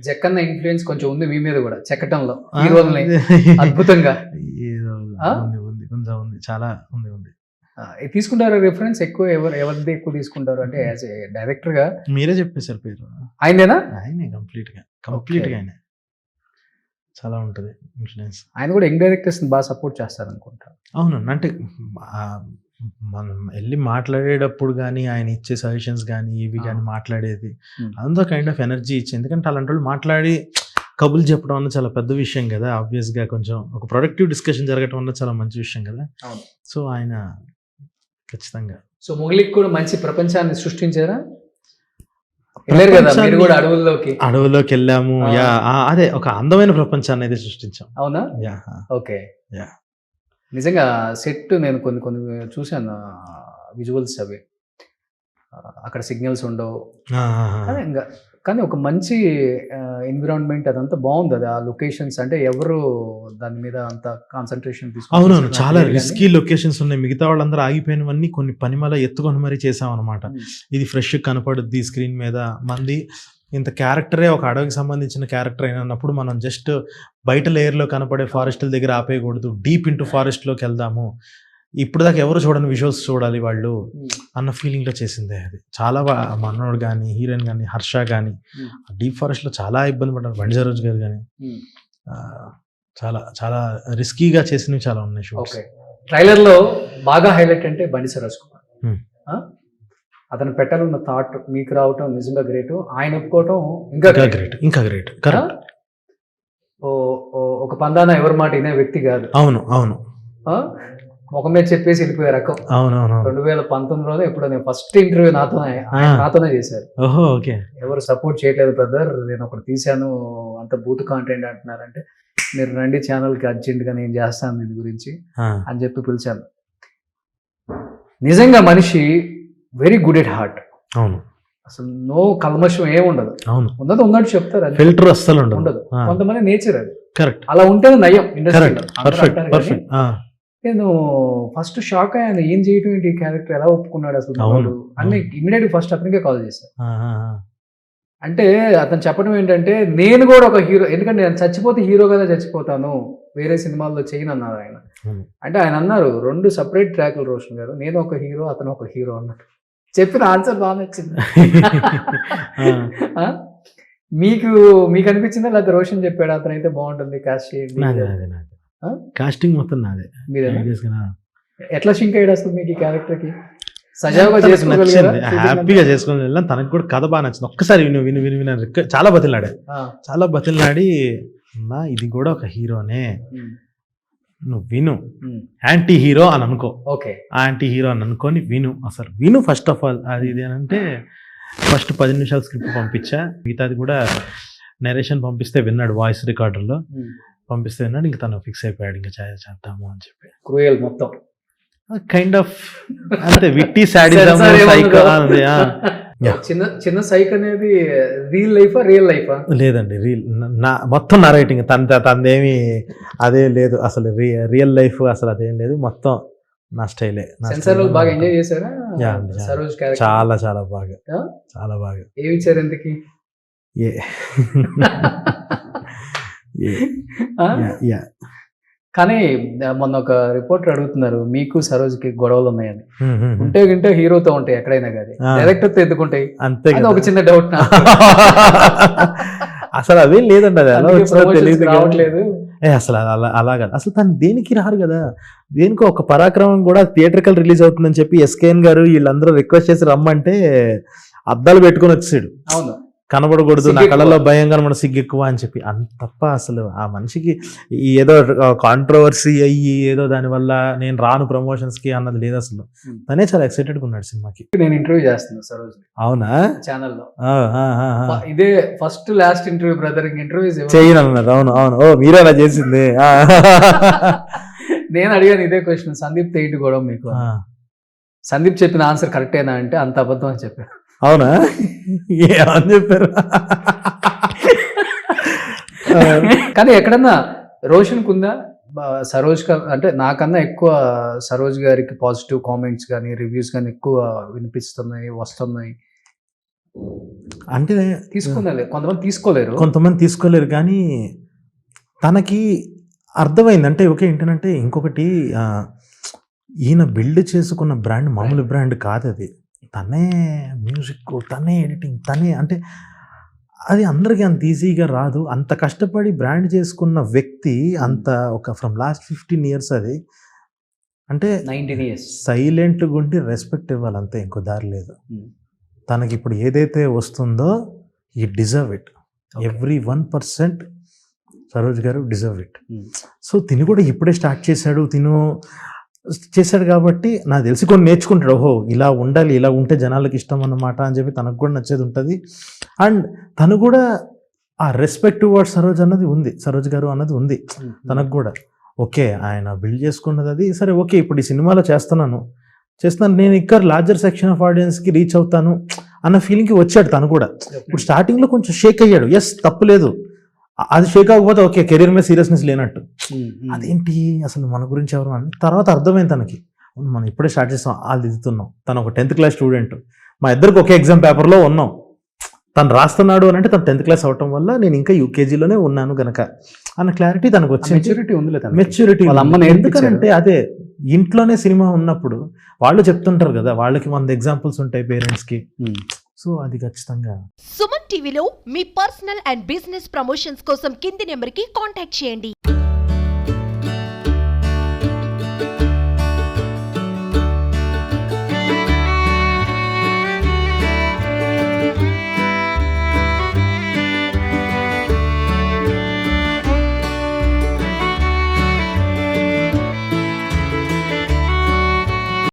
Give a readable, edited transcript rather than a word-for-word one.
Jakkanna influence కొంచెం ఉంది మీ మీద గూడా చెక్కటంలో ఆ! హీరోలని అద్భుతంగా. ఏదో ఆ! ఉంది. కొంచెం ఉంది. చాలా ఉంది. తీసుకుంటారా రిఫరెన్స్ ఎక్కువ ఎవరిది ఎక్కువ తీసుకుంటారు? అంటే యాస్ ఎ డైరెక్టర్‌గా మీరే చెప్పేసారు పేరు. ఆయనదేనా? ఆయనే ఓకే. కంప్లీట్‌గా ఆయనే. చాలా ఉంటది ఇన్‌ఫ్లూయెన్స్. ఆయన గూడా యంగ్ డైరెక్టర్స్‌ని సపోర్ట్ చేస్తారనుకుంటా. అవునండి. అంటే ఆహ్, మనం ఎళ్లి మాట్లాడేటప్పుడు గాని, ఆయన ఇచ్చే సజెషన్స్ గాని, ఇవి ఆ! గాని మాట్లాడేది హ్మ్. అదంతా కైండ్ ఆఫ్ ఎనర్జీ ఇచ్చి ఎందుకంటే అలాంటోళ్ళు మాట్లాడి కబుర్లు చెప్పడం అన్నది చాలా పెద్ద విషయం గదా! ఆబ్వియస్‌గా కొంచెం ఒక ప్రొడక్టివ్ డిస్కషన్ జరగటం అన్నది చాలా మంచి విషయం గదా! అవును. సో, ఆయన ఖచ్చితంగా. సో, మొగలికి కూడా మంచి ప్రపంచాన్ని సృష్టించారా? ఎళ్లారు గదా! మీరు గూడా అడవుల్లోకి. అడవుల్లోకెళ్ళాము. ఆ! అదే ఒక అందమైన ప్రపంచాన్నయితే సృష్టించాం. అవునా? యాహ్! ఓకే. యాహ్! నిజంగా సెట్ నేను కొన్ని కొన్ని చూసాను విజువల్స్ అవి. అక్కడ సిగ్నల్స్ ఉండవు. ఆ! ఆ! కానీ ఆ! ఇంగ కానీ ఒక మంచి ఎన్విరాన్మెంట్ అదంతా బావుందది. ఆ లొకేషన్స్ అంటే ఎవరు దాని మీద అంత కాన్సంట్రేషన్ తీసుకొని అవునవును. చేసారో నాకు చాలా తెలీదు గానీ రిస్కీ లొకేషన్స్ ఉన్నాయి. మిగతా వాళ్ళందరూ ఆగిపోయినవన్నీ కొన్ని పనిమల ఎత్తుకొని మరీ చేశామనమాట. హ్మ్. ఇది ఫ్రెష్‌గా కనపడుద్ది స్క్రీన్ మీద. మనది ఇంత క్యారెక్టరే ఒక అడవికి సంబంధించిన క్యారెక్టర్ అయినప్పుడు మనం జస్ట్ బయట లేయర్‌లో కనపడే ఫారెస్టుల దగ్గర ఆపేయకూడదు. Deep into ఫారెస్ట్‌లోకెళ్దాము. ఇప్పటిదాకా ఎవరు చూడని విజువల్స్ చూడాలి వాళ్ళు హ్మ్. అన్న ఫీలింగ్‌లో చేసిందే అది. చాలా మనోడు గాని, హీరోయిన్ గాని, హర్ష గాని హ్మ్. డీప్ ఫారెస్ట్‌లో చాలా ఇబ్బంది పడ్డారు. బండి సరోజ్ గారు గాని. హ్మ్. ఆహ్, చాలా రిస్కీగా చేసినవి చాలా ఉన్నాయి షూట్స్. ఓకే. ట్రైలర్‌లో బాగా హైలైట్ అంటే బండి సరోజ్ కుమార్. హ్మ్. ఆ! అతను పెట్టాలన్న థాట్ మీకు రావటం నిజంగా గ్రేటు. ఆయన ఒప్పుకోవటం ఇంకా గ్రేట్. ఇంకా గ్రేట్. ఆ! కరెక్ట్. ఒక పందాన ఎవరి మాట ఇనే వ్యక్తి గాదు. అవును. ఆ! మొఖం మీద చెప్పేసి ఎళ్ళిపోయే రకం. అవునవునవును. 2019లోనో ఎప్పుడో నేను ఫస్ట్ ఇంటర్వ్యూ ఆయన ఆ! నాతోనే చేశారు. ఓహో! ఓకే. ఎవరు సపోర్ట్ చేయట్లేదు బ్రదర్. నేనొకటి తీశాను. అంత బూత్ కాంటెంట్ అంటున్నారంటే, మీరు రండి ఛానెల్‌కి అర్జెంట్‌గా నేను చేస్తాను దీని గురించి ఆ! అని చెప్పి పిలిచాను. నిజంగా మనిషి వెరీ గుడ్ ఎట్ హార్ట్. అవును. అసలు నో కల్మషం ఏముండదు. అవును. ఉన్నది ఉన్నట్టు చెప్తారు అంతే. ఫిల్టర్ అస్సలుండదు. ఉండదు. ఆ! కొంతమంది నేచర్ అది. కరెక్ట్. అలా ఉంటేనే నయం ఇండస్ట్రీలో. కరెక్ట్. అందరూ అంటారు గానీ, ఆ! నేను ఫస్ట్ షాక్ అయ్యాను. ఏం చేయటం ఏంటి ఈ క్యారెక్టర్ ఎలా ఒప్పుకున్నాడు అసలు అవును. మనోడు అని ఇమ్మీడియేట్‌గా ఫస్ట్ అతనికే కాల్ చేశాను. ఆ! ఆ! ఆ! అంటే అతను చెప్పడం ఏంటంటే, నేను గూడా ఒక హీరో ఎందుకంటే నేను చచ్చిపోతే హీరోగానే చచ్చిపోతాను. వేరే సినిమాల్లో చేయనన్నారు ఆయన. అవును. అంటే ఆయన అన్నారు 2 సెపరేట్ ట్రాక్‌లు రోషన్ గారు. నేను ఒక హీరో, అతను ఒక హీరో అన్నారు. చెప్పిన ఆన్సర్ బా నచ్చింది. ఆ! ఆ! మీకు మీకనిపించిందా? లేకపోతే రోషన్ చెప్పాడా? అతనైతే బావుంటుంది కాస్ట్ చేయండి. నాదే. ఆ! కాస్టింగ్ మొత్తం నాదే. మీరేనా? ఐడియాస్‌గా ఎట్లా సింక్ అయ్యాడు అసలు మీకు ఈ క్యారెక్టర్‌కి? సజావుగా తనకు చేసుకోగలిగారా నచ్చింది. షూటింగ్ అంతా? హ్యాపీగా చేసుకొని వెళ్ళాం. తనకు కూడా కథ బా నచ్చింది. ఒక్కసారి విను అని చాలా బతిమిలాడా. ఆ! చాలా బతిమిలాడి అన్నా ఇది గూడా ఒక హీరోనే. హ్మ్. నువ్వు విను. హ్మ్. యాంటీ హీరో అని అనుకో. ఓకే. యాంటీ హీరో అని అనుకోని విను. అసలు విను ఫస్ట్ ఆఫ్ ఆల్. అది ఇది అనంటే ఫస్ట్ 10 నిమిషాలు స్క్రిప్ట్ పంపించా. మిగతాది కూడా నరేషన్ పంపిస్తే విన్నాడు వాయిస్ రికార్డర్‌లో. హ్మ్. పంపిస్తే విన్నాడు. ఇంక తను ఫిక్స్ అయిపోయాడు. ఇంక చేద్దాము అని చెప్పి. క్రూయల్ మొత్తం. కైండ్ ఆఫ్ అంతే విట్టి సాడిజం సెన్సార్ సైకో ఏముండదు. అది. యాహ్! చిన్న సైక్ అనేది రియల్ లైఫా? లేదండి. మొత్తం నరేటింగ్ తనదేమి అదేం లేదు. అసలు రియల్ లైఫ్ అసలు అదేం లేదు. మొత్తం నా స్టైలే. నా సెన్సార్ స్టైల్‌లో వాళ్ళు బాగా ఎంజాయ్ చేసారా? యాహ్! అండి. సరోజ్ క్యారెక్టర్. చాలా బాగా. ఆ? చాలా బాగా. ఏమిచ్చారు ఇంతకి? ఏ ఏ ఆ? యాహ్! కానీ మొన్న ఒక రిపోర్టర్ అడుగుతున్నారు. మీకు సరోజ్‌కి గొడవలున్నాయని. హ్మ్. హ్మ్. హ్మ్. ఉంటే గింటే హీరోతో ఉంటాయి ఎక్కడైనా గాని. ఆ! డైరెక్టర్‌తో ఎందుకుంటాయి? అంతే అది కదా! ఒక చిన్న డౌట్ నాకు. అసలు అదేం లేదండి. అది ఎలా అందుకే వచ్చిందో ప్రమోషన్స్‌కి తెలీదు గానీ రావట్లేదు. అసలు అలా కాదు. అసలు తను దేనికి రారు గదా! దేనికో ఒక పరాక్రమం గూడా థియేట్రికల్ రిలీజ్ అవుతుందని చెప్పి ఎస్‌కేఎన్ గారు వీళ్ళందరూ రిక్వెస్ట్ చేసి రమ్మంటే అద్దాలు పెట్టుకొని వచ్చేసాడు. అవును. కనబడకూడదు. నా సిగ్గెక్కువ. కళ్ళలో భయం కనబడ సిగ్గెక్కువ అని చెప్పి. అంత తప్ప అసలు ఆ మనిషికి ఏదో కాంట్రోవర్సీ అయ్యి ఏదో దానివల్ల నేను రాను ప్రమోషన్స్‌కి అన్నది లేదసలు. హ్మ్. తనే చాలా ఎక్సైటెడ్‌గా ఉన్నాడు సినిమాకి. నేను ఇంటర్వ్యూ చేస్తున్నా సరోజ్‌ని అవునా? ఛానెల్‌లో. ఆ! ఆ! ఆ! ఆ! ఇదే ఫస్ట్ లాస్ట్ ఇంటర్వ్యూ బ్రదర్ ఇంక ఇంటర్వ్యూస్ ఇవ్వను. చెయ్యనన్నారు. అవును. ఓహ్! మీరే అలా చేసింది. ఆ! నేను అడిగాను ఇదే క్వెషన్. సందీప్‌తో ఏంటి గొడవ మీకు ఆ! అని. సందీప్ చెప్పిన ఆన్సర్ కరెక్టేనా అంటే అంత అబద్ధం అని చెప్పాను. అవునా? ఏమని చెప్పారు? ఆ! కానీ ఎక్కడన్నా రోషన్‌కుందా? సరోజ్ అంటే నాకన్నా ఎక్కువ సరోజ్ గారికి పాజిటివ్ కామెంట్స్ గాని, రివ్యూస్ గాని ఎక్కువ వినిపిస్తున్నాయి, వస్తున్నాయి. అంటే కొంతమంది తీసుకోలేరు. కొంతమంది తీసుకోలేరు, కానీ తనకి అర్థమైంది. అంటే ఓకే ఏంటంటే ఇంకొకటి ఈయన బిల్డ్ చేసుకున్న బ్రాండ్ మామూలు బ్రాండ్ కాదు అది. తనే మ్యూజిక్, తనే ఎడిటింగ్, తనే అంటే అది అందరికీ అంత ఈజీగా రాదు. అంత కష్టపడి బ్రాండ్ చేసుకున్న వ్యక్తి అంత ఒక ఫ్రమ్ లాస్ట్ 15 years అది అంటే 19 years సైలెంట్గా ఉండి రెస్పెక్ట్ ఇవ్వాలి అంతే, ఇంకో దారి లేదు. తనకి ఇప్పుడు ఏదైతే వస్తుందో ఈ డిజర్వ్ ఇట్, ఎవ్రీ 1% సరోజ్ గారు డిజర్వ్ ఇట్. సో తిను కూడా ఇప్పుడే స్టార్ట్ చేశాడు కాబట్టి నాకు తెలిసి కొన్ని నేర్చుకుంటాడు. ఓహో ఇలా ఉండాలి, ఇలా ఉంటే జనాలకు ఇష్టం అన్నమాట అని చెప్పి తనకు కూడా నచ్చేది ఉంటుంది. అండ్ తను కూడా ఆ రెస్పెక్ట్ టువర్డ్స్ సరోజ్ గారు అన్నది ఉంది తనకు కూడా. ఓకే ఆయన బిల్డ్ చేసుకున్నది అది సరే, ఓకే ఇప్పుడు ఈ సినిమాలో చేస్తున్నాను నేను ఇంకా లార్జర్ సెక్షన్ ఆఫ్ ఆడియన్స్కి రీచ్ అవుతాను అన్న ఫీలింగ్కి వచ్చాడు తను కూడా. ఇప్పుడు స్టార్టింగ్లో కొంచెం షేక్ అయ్యాడు, ఎస్ తప్పులేదు, అది షేక్ అవ్వకపోతే ఓకే కెరీర్ మీద సీరియస్నెస్ లేనట్టు. అదేంటి అసలు మన గురించి ఎవరు అని తర్వాత అర్థమైంది తనకి, మనం ఇప్పుడే స్టార్ట్ చేస్తాం వాళ్ళు దిద్దుతున్నాం. తను ఒక 10th class స్టూడెంట్, మా ఇద్దరికి ఒకే ఎగ్జామ్ పేపర్లో ఉన్నాం. తను రాస్తున్నాడు అని అంటే తను 10th class అవటం వల్ల నేను ఇంకా యూకేజీలోనే ఉన్నాను గనక అన్న క్లారిటీ తనకు వచ్చింది. మెచ్యూరిటీ ఎందుకంటే అదే ఇంట్లోనే సినిమా ఉన్నప్పుడు వాళ్ళు చెప్తుంటారు కదా, వాళ్ళకి 100 ఎగ్జాంపుల్స్ ఉంటాయి పేరెంట్స్కి. సో అది ఖచ్చితంగా. సుమన్ టీవీలో మీ పర్సనల్ అండ్ బిజినెస్ ప్రమోషన్స్ కోసం కింది నెంబర్కి కాంటాక్ట్ చేయండి.